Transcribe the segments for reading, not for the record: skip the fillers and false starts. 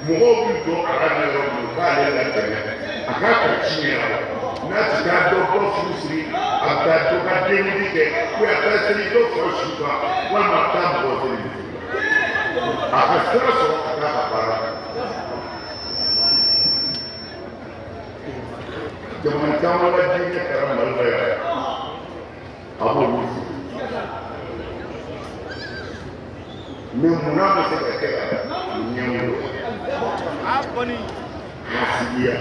Mogo arana romo kale la tene akaka chinya na tika do profusri ata to ka deni ke ku ata sri do foshuka wa matambo sri akasra so akaka para jaman kamala dine karamal ya abu musi memuna se ka kera nyamu Aboni Masiya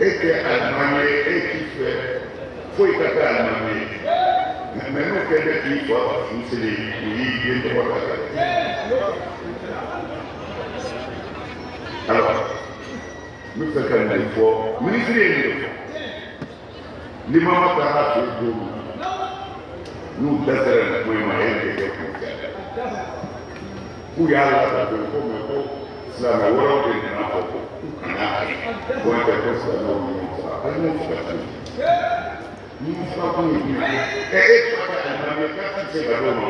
Eke Almanye Eke Foi kaka Almanye Meno kende kifa Msili Uyi Yendo Wakaka Alors Nous faisons une fois Ministre Lima Matara Fego Nous Dasera Mouema Eke Kuyala Fego la mejor que tenemos con esta cosa no hay mucho es para la casi se ganó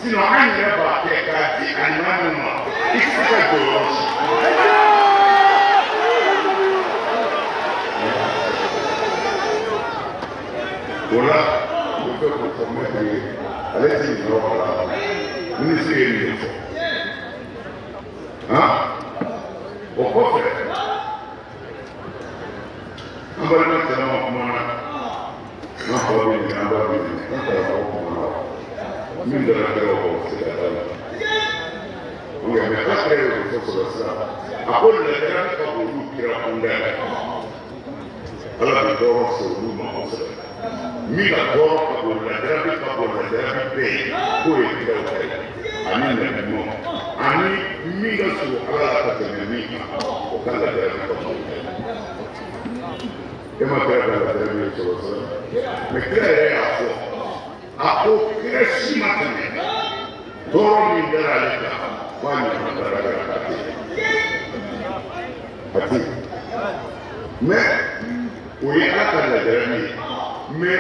sino anne ba ke ka di ananu ma ikika doros Ola ko ko me ale ti no la ni se ni o ko fe ambar na tana ma na ko ni amba ni min da rakero ko se da la o ya me fa creo que eso lo sa a quello che era che ho kira kundala alla di doro so luma o se mi la doro ko la drabi pe ko e kira o kai ani na mo ani mi la su ala ka te mi o kala drabi ko e ma per la drabi so lo sa me cree a fo a crescimento torni della letta quando andrà a me o ya ka la derani me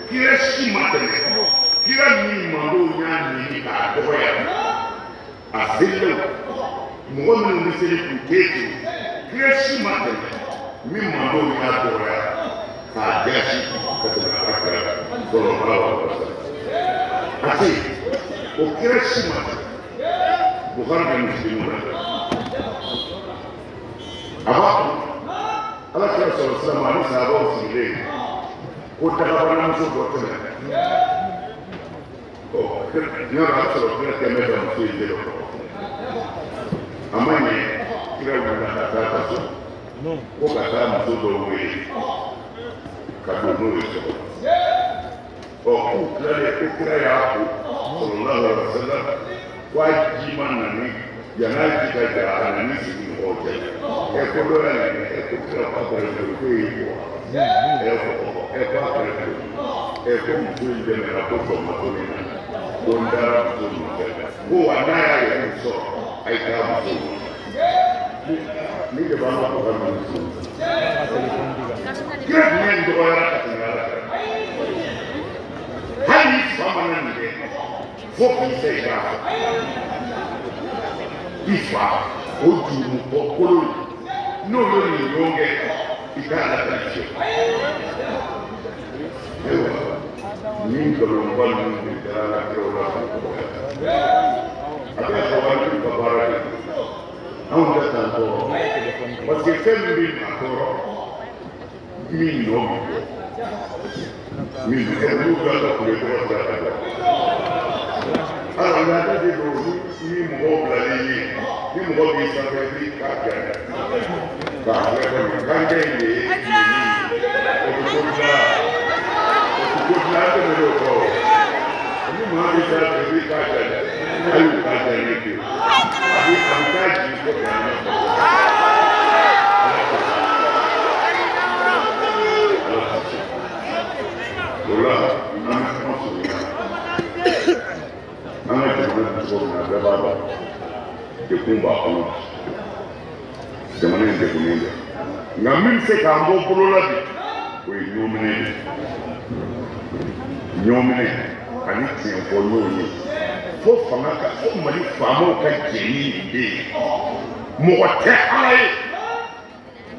crescimento kira ni mando nya ni ka do ya asilo mo mo ni se ku keji crescimento mi mando nya do ya ka jeshi ka solo bravo así o crescimento bukhari muslimu abaku ala kira sallallahu alaihi wasallam sile ko tagabana muso dotene o ni ala sallallahu alaihi wasallam da muso ile amanye kira wala ta so ko kata muso do we ka do no so o kira ya ku sallallahu alaihi wasallam wajiba nani yanaji kaja anani sisi hoja ekodola ni ekokira kwa kwa mkuinde na kwa matoni bondara mzuri huwa naye yuso aikawa mzuri nige bana kwa mzuri kila nendo wala katingala hali famana nige foki seja ifa oju okolo no lori yonge ikala tacho ningo lombano ni dara krola aba kawani babara au da tanto porque fembi makoro mino eruga da kulekota ala nada de do ni mbobla ni mbobi sabe kaka kaka kangende Kutlata meloko. Ni mali za Afrika kana. Ayu kaza nipi. Abi amkaji ko kana. Ola, ana ko na baba. de kumba kono jamana de kunende ngamin se ka mbo polola bi we nyomine ani tien ko nyoni fo fanga ka fo mali famo ka jeni de mo te alai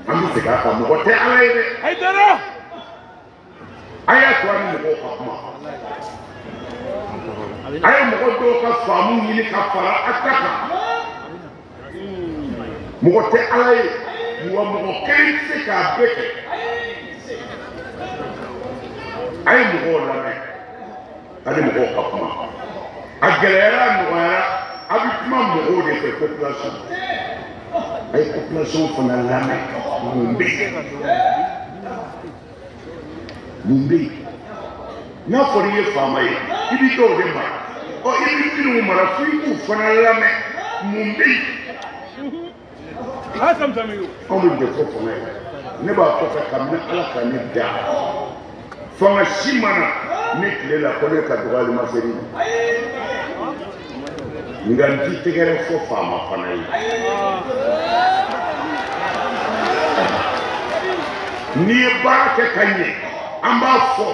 ami se ka mo te alai de ay dara aya to ani mo ko ma aya mo ko do ka famu ni ka fara ataka mo te alai mo mo kiri se ka beke ay mo ko la me ali mo ko ka ma agelera no era abituma mo ko de population ay population fana la me mumbi na foriye famaye ibi to de ma o ibi tinu mara fiku fana la me mumbi asam tamiyo on be de ko fana ne ba ko ka kamna ala ka ni da fanga shimana ne kile la ko ne ka dogali maseri nganti tegere fo fama fana yi ni ba ke kanye amba fo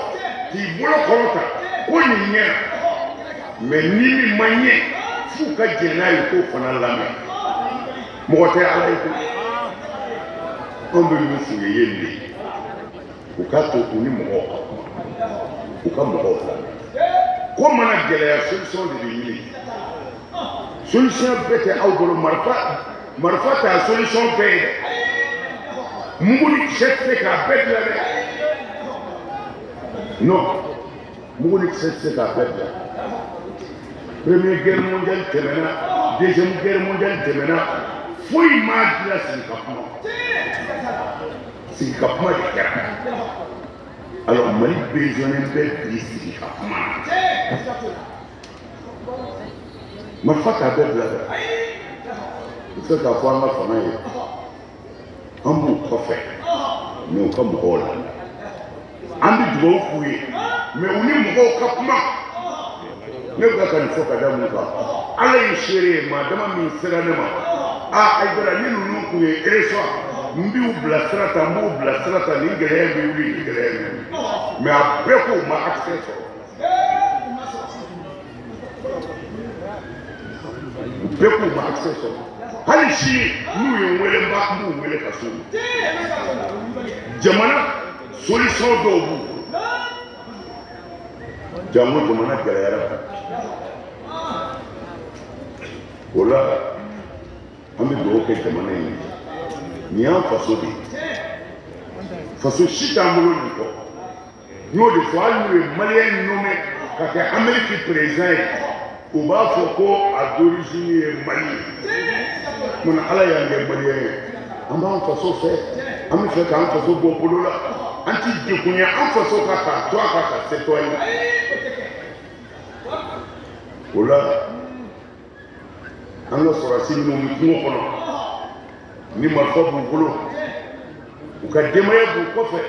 ti bolo korota ko ni nya me ni mi manye fu ka jena yi ko fana lame mo te ala yi ko on be mi fu yende ukato uni mo ukam mo ko mana gele ya solution de ni solution bete au bolo marfa ta solution bete muguli chetse ka bete la non muguli chetse ka bete première guerre mondiale temena deuxième guerre mondiale temena foi ma la c'est capable de faire alors mali besoin de ici ma fata belle là c'est qu'à voir ma famille un bout parfait mais comme rôle un but de fouiller mais on est mort capement ne pas qu'une fois qu'à d'amour allez chérie madame mi sera ne ma ah aïdara ni nous couiller et ça mbi ublasrata ni gele mais après ko ma accès beku ma access hali shi nu yin wele ba mu wele kaso jamana solution do bu jamana galera wala ami do ke jamana ni an faso de faso shita mbolo ni ko no de fo alu malien nommé ka ke Amérique président o b'a fɔ ko a d'origine ye Mali mun ala y'an kɛ malien ye an b'an faso fɛ an bɛ fɛ k'an faso bɔ bolo la an ti degunya an faso ka to a ka se to ye o la an ka sɔrɔsi minnu bɛ kungo kɔnɔ ni marifa b'u bolo u ka denbaya b'u kɔfɛ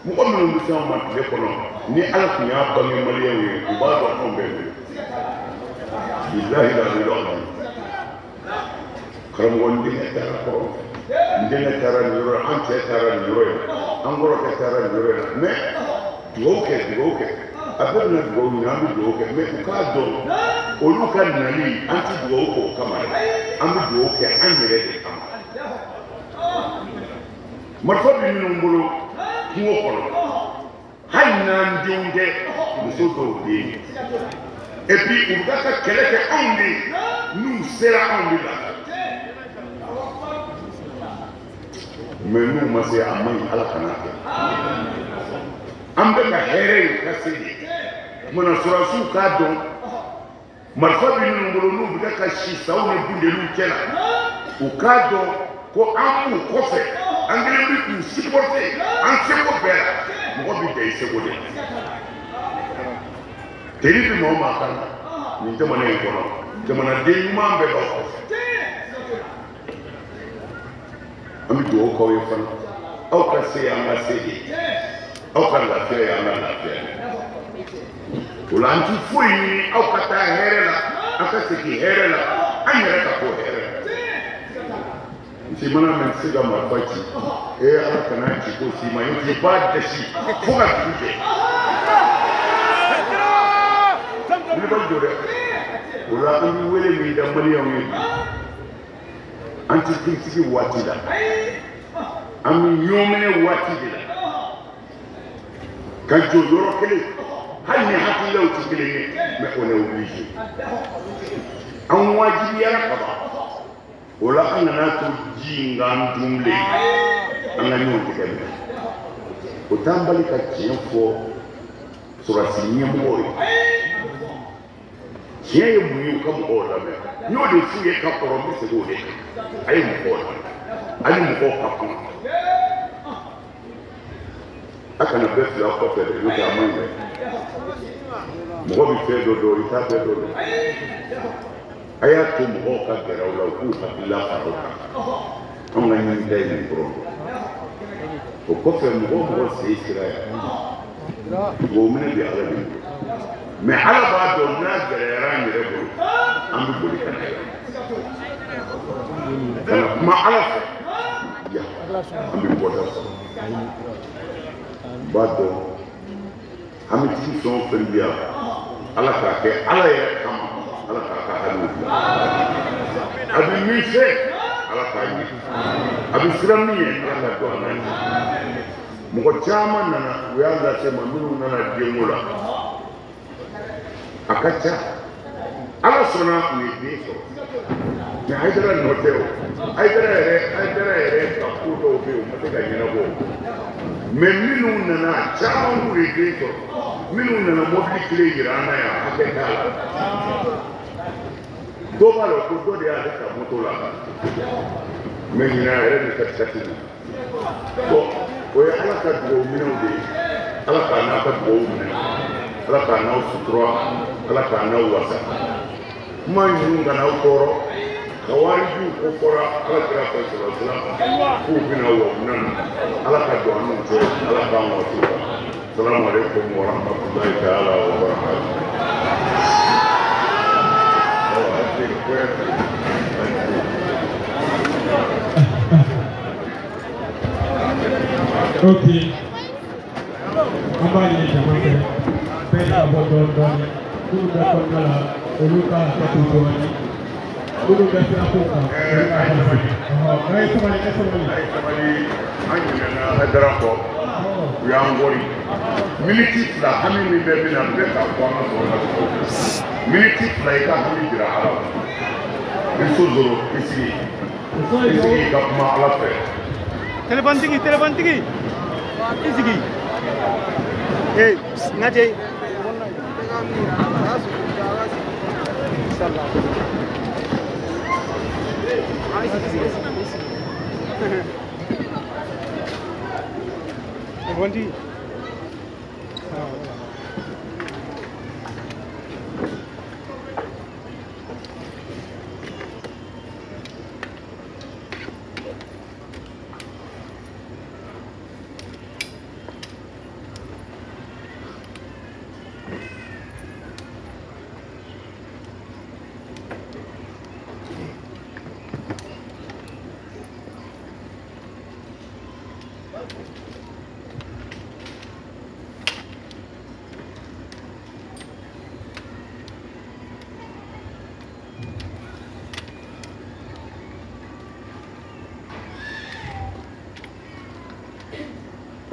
mɔgɔ minnu bɛ s'anw ma tile kɔnɔ ni ala tun y'a bange maliyɛnw ye u b'a dɔn anw bɛ wele bilahi la ilaha karamɔgɔ n denkɛ taara kɔrɔ n denkɛ taara nin yɔrɔ an cɛ taara nin yɔrɔ in an kɔrɔkɛ taara nin yɔrɔ in mais dugawu kɛ a bɛɛ bɛna dugawu ɲini an bɛ dugawu kɛ mais u k'a dɔn olu ka nali an ti dugawu kɛ o kama dɛ an bɛ dugawu kɛ an yɛrɛ de kama marifa bɛ minnu bolo kungo kɔnɔ hali n'an denw tɛ muso dɔw bɛ yen et puis u bɛ ka kɛlɛ kɛ anw de n'u sera anw de la mais n'u ma se a man ɲi ala kana kɛ an bɛ ka hɛrɛ ye ka se de mana sɔrɔsiw k'a dɔn marifa bɛ minnu bolo n'u bɛ ka si saw ni bundeliw cɛ la u k'a dɔn ko an b'u kɔfɛ an kelen bɛ k'u supporter an seko bɛɛ la mɔgɔ bɛ ja i seko de teri bɛ maa o maa kan nin jamana in kɔnɔ jamanaden ɲuman bɛɛ b'aw kɔfɛ an bɛ dugawu k'aw ye fana aw ka se an ka se de aw ka lafiya ye an ka lafiya ye o la an ti foyi ɲini aw ka taa hɛrɛ la an ka segin hɛrɛ la an yɛrɛ ka ko hɛrɛ nti mana mɛ se ka marifa ci ala kana ci ko si ma nti b'a dɛsi fo ka dugu jɛ ne b'a jɔ dɛ o la an bɛ wele min da maliyɛnw ye bi an ti kiritigi waati la an bɛ ɲɔminɛ waati de la ka jɔ yɔrɔ kelen hali ni hakililaw ti kelen ye mais on est obligé an wajibiyara ka ban o la an kana to ji in k'an dunle an ka ɲɔgɔn tigɛ minɛ o t'an bali ka tiɲɛ fɔ sɔrɔdasi ɲɛmɔgɔw ye tiɲɛ ye mun ye u ka mɔgɔw lamɛn n y'o de f'u ye ka kɔrɔ n bɛ segin o de kan a ye mɔgɔw lamɛn hali mɔgɔw ka kuma a kana bɛɛ fila kɔfɛ dɛ n'o tɛ a man ɲi dɛ mɔgɔ bɛ fɛn dɔ dɔn i t'a fɛn dɔ dɔn a y'a to mɔgɔw ka gɛrɛ aw la u k'u hakilila fara o kan anw ka ɲini da ye nin dɔrɔn o kɔfɛ mɔgɔ sen sira yan dugawu minɛ bɛ ala de bolo mais ala b'a dɔn n'a gɛrɛyara an yɛrɛ bolo an bɛ boli ka na yan ka na kuma ala fɛ yan an bɛ bɔda sɔrɔ b'a dɔn an bɛ tigi fɛn o fɛn bi yan ala k'a kɛ ala yɛrɛ kama ala k'a ka haliw bila a bɛ min fɛ ala k'a ɲɛ a bɛ siran min ye ala ka dɔn a n'a ye mɔgɔ caman nana u y'a lase ma minnu nana denko la a ka ca ala sɔnna u ye den sɔrɔ mais Haidara nɔ tɛ o Haidara yɛrɛ ka ko dɔw bɛ yen o ma se ka ɲɛnabɔ mais minnu nana caman b'u ye den sɔrɔ minnu nana mobili kelen yira an na yan hakɛ t'a la dɔ b'a la ko dɔ de y'ale ta moto la mais ɲinan yɛrɛ ni katikati na bon o ye ala ka dugawu minɛw de ye ala k'a n'a ka dugawu minɛ ala k'a n'aw sutura ala k'a n'aw wasa kuma ninnu ka n'aw tɔɔrɔ ka warijiw ko fɔra ala kira fɛ sɔrɔsira k'u bɛna wabuna na ala ka don an n'u cɛ ala k'an waso la salamu alaikum wa rahmatulahi ta'ala wa barakatuh. Okay. Abali jamate pela bodon don kulu da kongala oluka takuto ni kulu da takuto ay somali anyina Haidara ko yangori militi la hami mi be bina be ka ko ma so na ko militi la ka hami dira ala bisu zoro isi ka kuma ala fe telepon tinggi isi eh ngaje insyaallah Bondi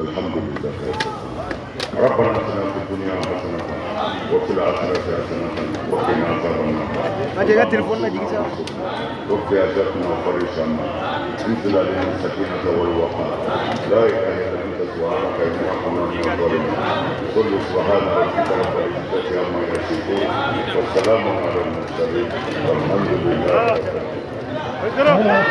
الحمد لله ربنا اتنا في الدنيا حسنه وفي الاخره حسنه وقنا عذاب النار. Aja telepon lagi bisa. وفي عذابنا وفرجنا انزل علينا السكينه والوقار لا اله الا انت سبحانك اني كنا من الظالمين. صل سبحان ربك رب العزه عما يصفون والسلام على المرسلين والحمد لله رب العالمين.